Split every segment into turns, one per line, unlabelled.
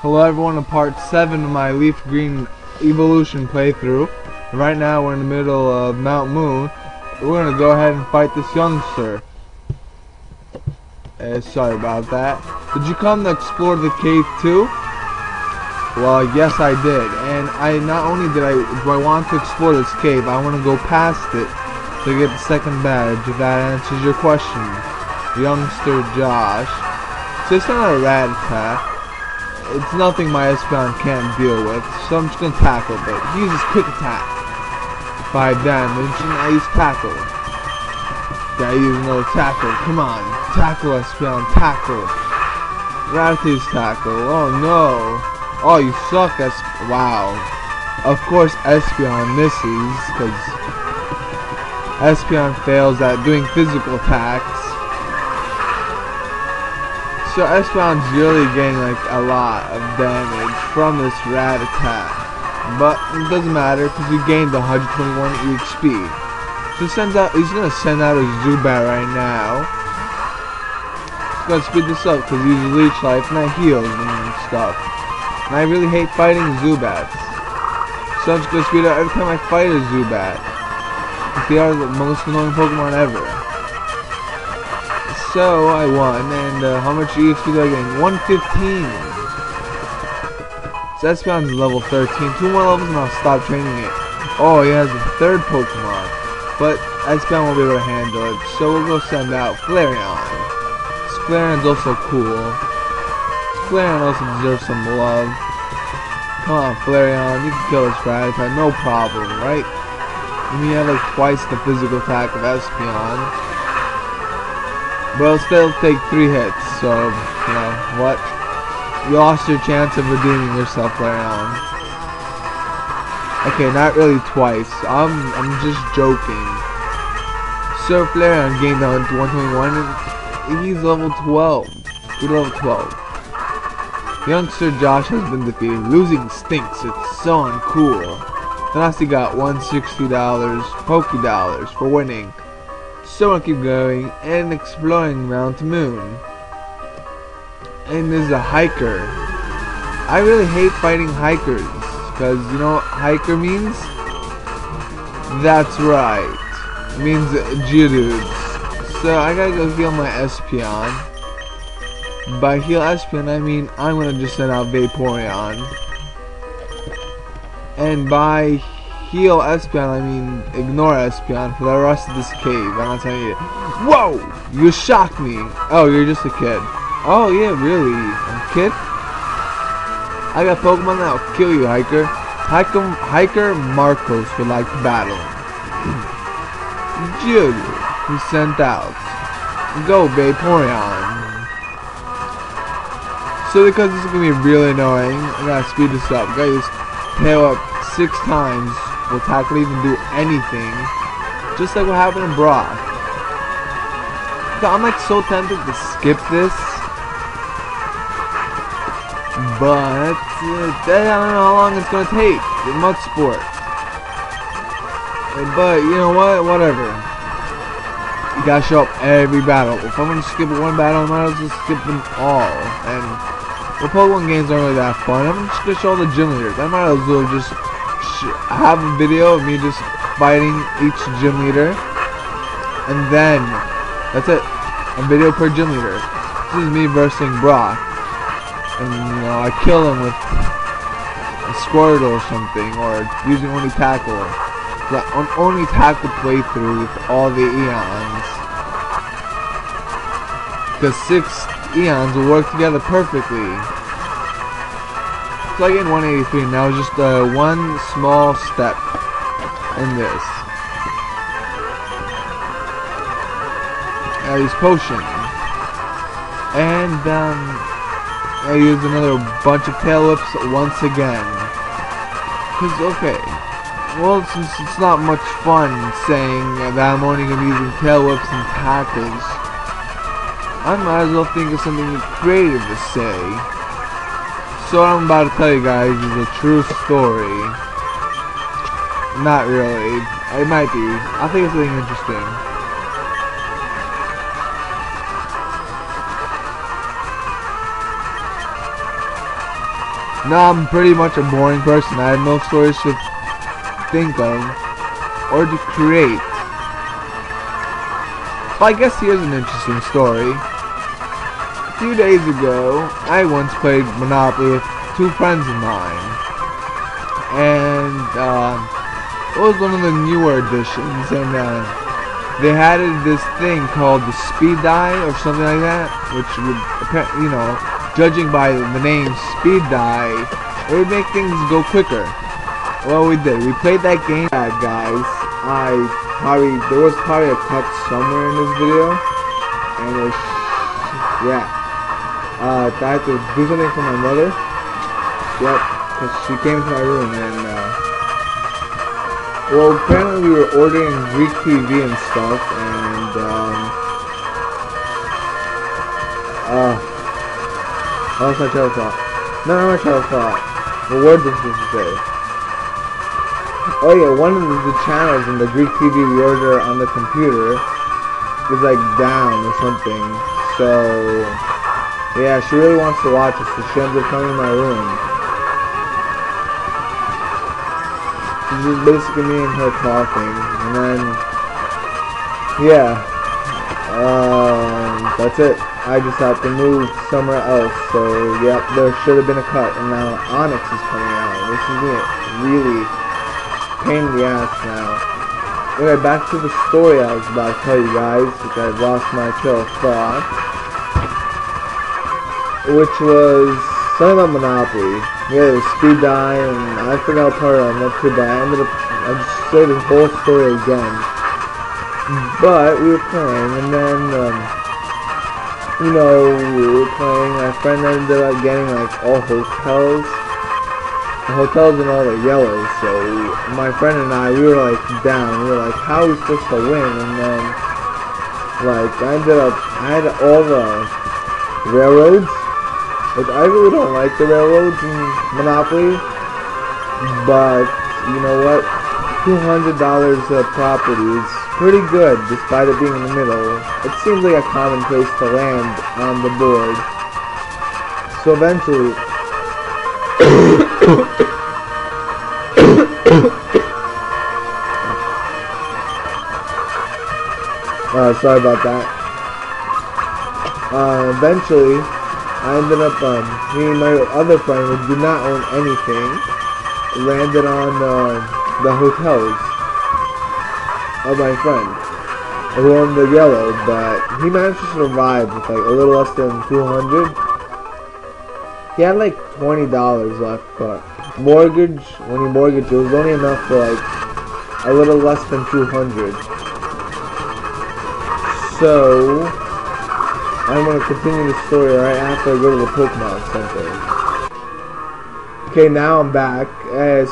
Hello everyone, to part 7 of my Leaf Green Eeveelution playthrough. Right now we're in the middle of Mount Moon. We're gonna go ahead and fight this youngster. Sorry about that. Did you come to explore the cave too? Well, yes I did. And not only do I want to explore this cave, I want to go past it to get the second badge, if that answers your question. Youngster Josh. So it's not a rat attack. It's nothing my Espeon can't deal with, so I'm just gonna tackle it. He uses quick attack. 5 damage, and I use tackle. Gotta use another tackle. Come on. Tackle, Espeon. Tackle. Rati's tackle. Oh no. Oh, you suck, wow. Of course Espeon misses, because Espeon fails at doing physical attacks. So Espeon's really getting like a lot of damage from this rat attack. But it doesn't matter because he gained 121 HP. So he's gonna send out a Zubat right now. He's gonna speed this up because he uses Leech Life and that heals and stuff. And I really hate fighting Zubats. So I'm just gonna speed up every time I fight a Zubat. They are the most annoying Pokemon ever. So I won, and how much EXP do I gain? 115. So Espeon's level 13. 2 more levels and I'll stop training it. Oh, he has a third Pokemon, but Espeon won't be able to handle it. So we'll go send out Flareon. Flareon's also cool. Flareon also deserves some love. Come on, Flareon, you can kill this Rattata, no problem, right? I mean, you have like twice the physical attack of Espeon. But it'll still take 3 hits, so, you know, what? You lost your chance of redeeming yourself, Flareon. Okay, not really twice. I'm just joking. So Flareon gained 121 and he's level 12. He's level 12. Youngster Josh has been defeated. Losing stinks, it's so uncool. Tanasi got $160 Poké-Dollars for winning. So I'll keep going and exploring Mount Moon. And there's a hiker. I really hate fighting hikers, because you know what hiker means? That's right. It means Geodudes. So I gotta go heal my Espeon. By heal Espeon I mean I'm gonna just send out Vaporeon. And by heal Espeon I mean ignore Espeon for the rest of this cave. I'm not telling you. Whoa! You shocked me. Oh, you're just a kid. Oh yeah, really? I'm a kid? I got Pokemon that'll kill you, Hiker. Hiker Marcos would like to battle. Geodude, who sent out. Go, Vaporeon. So because this is gonna be really annoying, I gotta speed this up. I gotta use tail up 6 times. Will tackle even do anything, just like what happened in Brock. So I'm like so tempted to skip this, but I don't know how long it's gonna take. The mud sport, but you know what? Whatever. You gotta show up every battle. If I'm gonna skip one battle, I might as well skip them all. And the Pokemon games aren't really that fun. I'm just gonna show all the gym leaders. I might as well just have a video of me just fighting each gym leader, and then that's it. A video per gym leader. This is me versus Brock, and you know I kill him with a Squirtle or something, or using only tackle. But on only tackle playthrough with all the Eons, because 6 Eons will work together perfectly. So I get 183 now, just one small step in this. I use potion, and I use another bunch of tail whips once again. Cause okay, well since it's not much fun saying that I'm only gonna be using tail whips and tackles, I might as well think of something creative to say. So what I'm about to tell you guys is a true story. Not really. It might be. I think it's something interesting. No, I'm pretty much a boring person. I have no stories to think of or to create. But I guess here's an interesting story. A few days ago, I once played Monopoly with two friends of mine. And it was one of the newer editions, and they had this thing called the speed die or something like that, which would, you know, judging by the name speed die, it would make things go quicker. Well, we did. We played that game. Yeah, guys, there was probably a cut somewhere in this video, and it was, yeah. I had to do something for my mother. Yep, because she came to my room, and well, apparently we were ordering Greek TV and stuff, and what's my trail of thought? No, not my trail of thought. The word this is to say. Oh yeah, one of the channels in the Greek TV we order on the computer is like down or something. So yeah, she really wants to watch it, so she ends up coming to my room. It's just basically me and her talking, and then yeah, that's it. I just have to move somewhere else, so yep, there should have been a cut, and now Onyx is coming out. This is really pain in the ass now. Okay, back to the story I was about to tell you guys, which I've lost my trail of thought, which was something about Monopoly. Yeah, the speed die, and I forgot what part I'm up to, but I just say the whole story again. But we were playing, and then you know, we were playing, my friend ended up getting like all hotels. The hotels and all the yellows, so my friend and I, we were like down, we were like, how are we supposed to win? And then, like, I had all the railroads, which I really don't like the railroads in Monopoly, but, you know what, $200 a property is pretty good, despite it being in the middle. It seems like a common place to land on the board. So eventually, sorry about that. Eventually, I ended up, me and my other friend, who did not own anything, landed on the hotels of my friend, who owned the yellow, but he managed to survive with like a little less than 200. He had like $20 left, but mortgage, when he mortgaged, it was only enough for like a little less than 200. So I'm gonna continue the story right after I go to the Pokemon Center. Okay, now I'm back.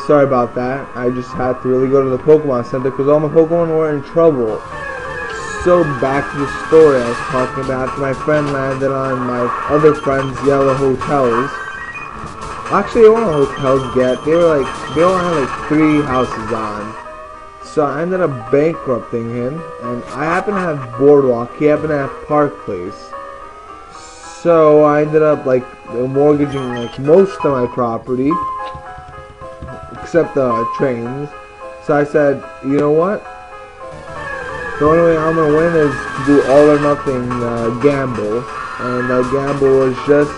Sorry about that. I just had to really go to the Pokemon Center because all my Pokemon were in trouble. So back to the story I was talking about. After my friend landed on my other friend's yellow hotels. Actually, they weren't hotels yet. They were like, they only had like 3 houses on. So I ended up bankrupting him, and I happen to have Boardwalk. He happened to have Park Place. So I ended up like mortgaging like most of my property, except the trains. So I said, you know what? The only way I'm gonna win is to do all or nothing gamble, and the gamble was just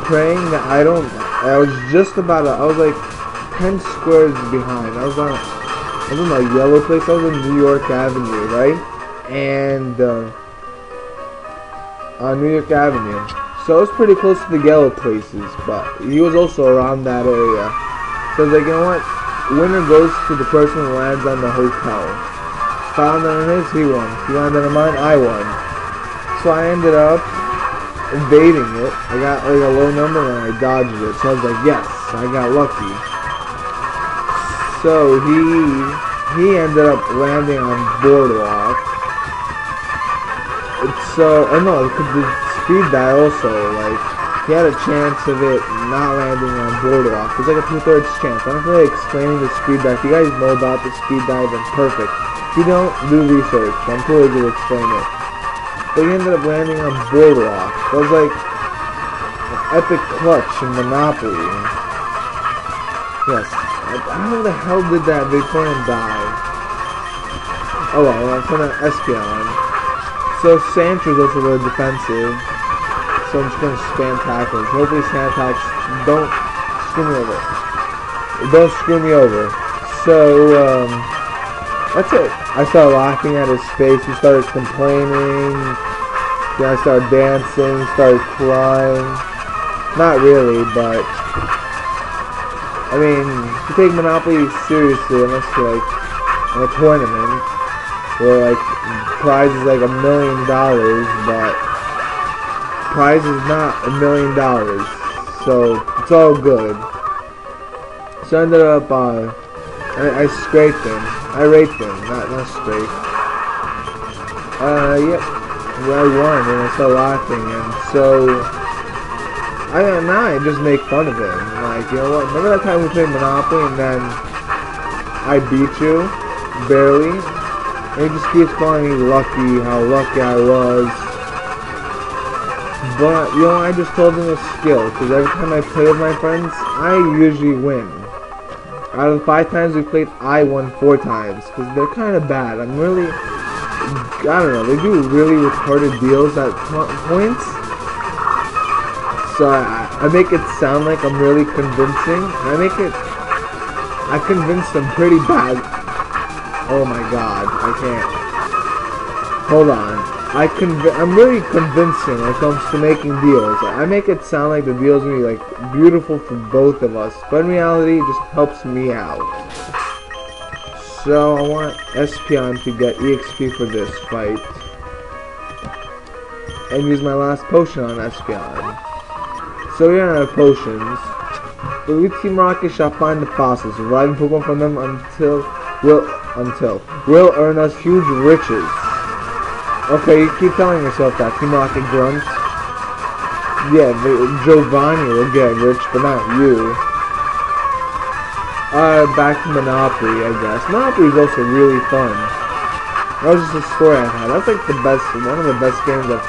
praying that I was just about I was like 10 squares behind. I was in my yellow place. I was in New York Avenue, right? And on New York Avenue. So it was pretty close to the yellow places, but he was also around that area. So I was like, you know what? Winner goes to the person who lands on the hotel. If I landed on his, he won. If he landed on mine, I won. So I ended up evading it. I got like a low number and I dodged it. So I was like, yes, I got lucky. So he ended up landing on Boardwalk. So, oh no, the speed die also, like, he had a chance of it not landing on Boardwalk. It was like a 2/3 chance. I don't feel like explaining the speed die. If you guys know about the speed die, then perfect. If you don't, do research. I'm too lazy to explain it. But he ended up landing on Boardwalk. I was like, epic clutch in Monopoly. Yes. How the hell did that big plan die? Oh well, I'm gonna Espeon. So Sandra's also really defensive. So I'm just gonna spam tackles. Hopefully sand attacks don't screw me over. Don't screw me over. So that's it. I started laughing at his face. He started complaining. Then I started dancing. Started crying. Not really, but I mean, you take Monopoly seriously unless you're like in a tournament where like prize is like $1 million, but prize is not $1 million, so it's all good. So I ended up, I scraped him. I raped him, not scraped. Yep. I won, and I started laughing, and so now I just make fun of him. Like, you know what? Remember that time we played Monopoly, and then I beat you, barely, and he just keeps calling me lucky, how lucky I was. But you know, I just told him a skill, because every time I play with my friends, I usually win. Out of the 5 times we played, I won 4 times, because they're kind of bad. I'm really, I don't know, they do really retarded deals at points. So I make it sound like I'm really convincing. I convinced them pretty bad. Oh my god, I can't. Hold on. I'm really convincing when it comes to making deals. I make it sound like the deals will be like beautiful for both of us, but in reality it just helps me out. So I want Espeon to get EXP for this fight. And use my last potion on Espeon. So we don't have potions. The elite Team Rocket shall find the fossils, reviving Pokemon from them will earn us huge riches. Okay, you keep telling yourself that, Team Rocket grunts. Yeah, Giovanni will get rich, but not you. Back to Monopoly, I guess. Monopoly is also really fun. That was just a story I had. That's like the best, one of the best games not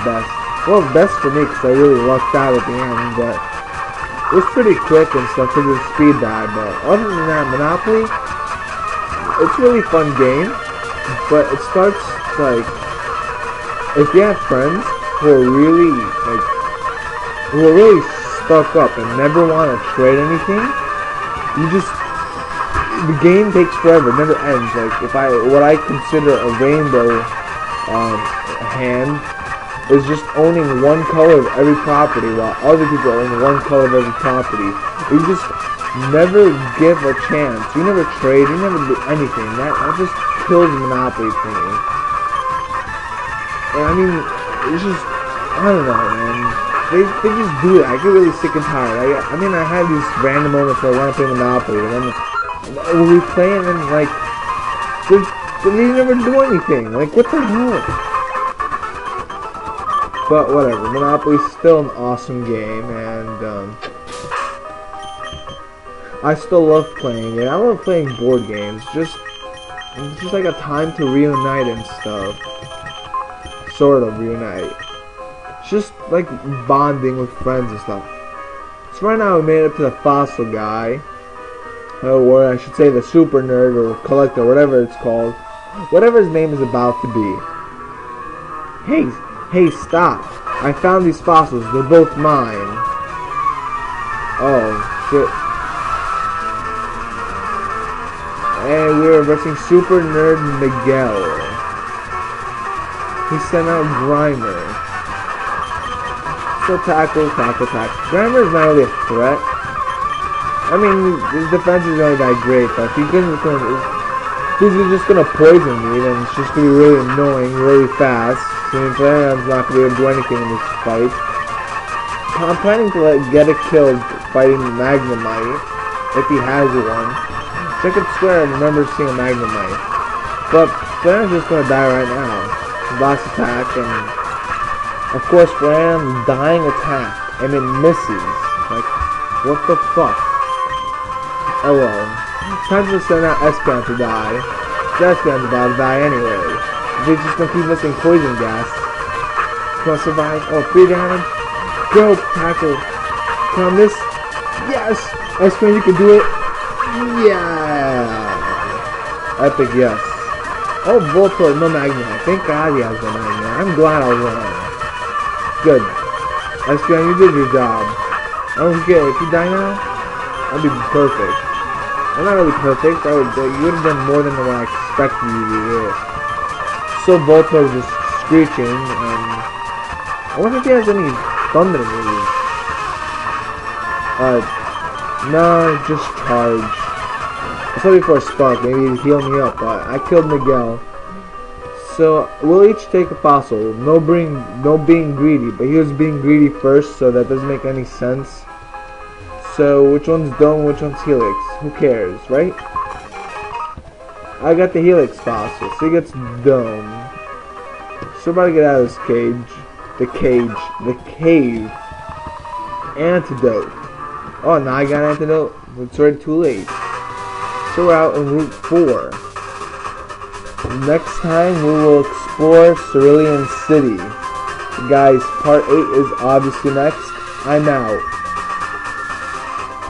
best. Well, best for me because I really lucked out at the end, but it was pretty quick and stuff because of the speed dive. But other than that, Monopoly, it's a really fun game, but it starts like, if you have friends who are really stuck up and never want to trade anything, the game takes forever, it never ends. Like what I consider a rainbow hand is just owning one color of every property while other people own one color of every property. You just never give a chance. You never trade, you never do anything. That just kills Monopoly for me. And I mean, it's just, I don't know, man. They just do it. I get really sick and tired. I mean, I had these random moments where I want to play Monopoly, and then when we play and then, like, they never do anything. Like, what the hell? But whatever, Monopoly's still an awesome game, and I still love playing it. I love playing board games. It's just like a time to reunite and stuff. Sort of reunite. It's just like bonding with friends and stuff. So right now we made it up to the fossil guy, or I should say the super nerd or collector, whatever it's called, whatever his name is about to be. Hey, stop! I found these fossils. They're both mine. Oh, shit. And we're arresting Super Nerd Miguel. He sent out Grimer. So tackle. Grimer is not really a threat. I mean, his defense is not that great, but if he's just gonna poison me, then it's just gonna be really annoying, really fast. I'm not going to be able to do anything in this fight. I'm planning to get a kill fighting Magnemite, if he has one. Check it square and remember seeing a Magnemite. But Flan's just going to die right now. Last attack, and of course Flan's dying attack, and it misses. Like, what the fuck? LOL. Time to send out Espeon to die. Espeon's about to die anyway. They're just gonna keep missing poison gas. Gonna survive. Oh, 3 damage. Go, tackle. Come on, this. Yes! Iceman, you can do it. Yeah! Epic, yes. Oh, Voltorb, no Magnemite. Thank God he has no Magnemite. I'm glad I was wrong. Good. Iceman, you did your job. I don't care. If you die now, I'll be perfect. I'm not really perfect. You would have done more than what I expected you to do. So Voltorb was just screeching, and I wonder if he has any thunder moves. No, just charge. I thought before Spark, maybe he'd heal me up, but I killed Miguel. So we'll each take a fossil. No being greedy, but he was being greedy first, so that doesn't make any sense. So which one's Dome, which one's Helix? Who cares, right? I got the Helix fossil, so he gets Dome. So we're about to get out of this cage. The cave. Antidote. Oh, now I got antidote. It's already too late. So we're out in Route 4. Next time we will explore Cerulean City. Guys, part 8 is obviously next. I'm out.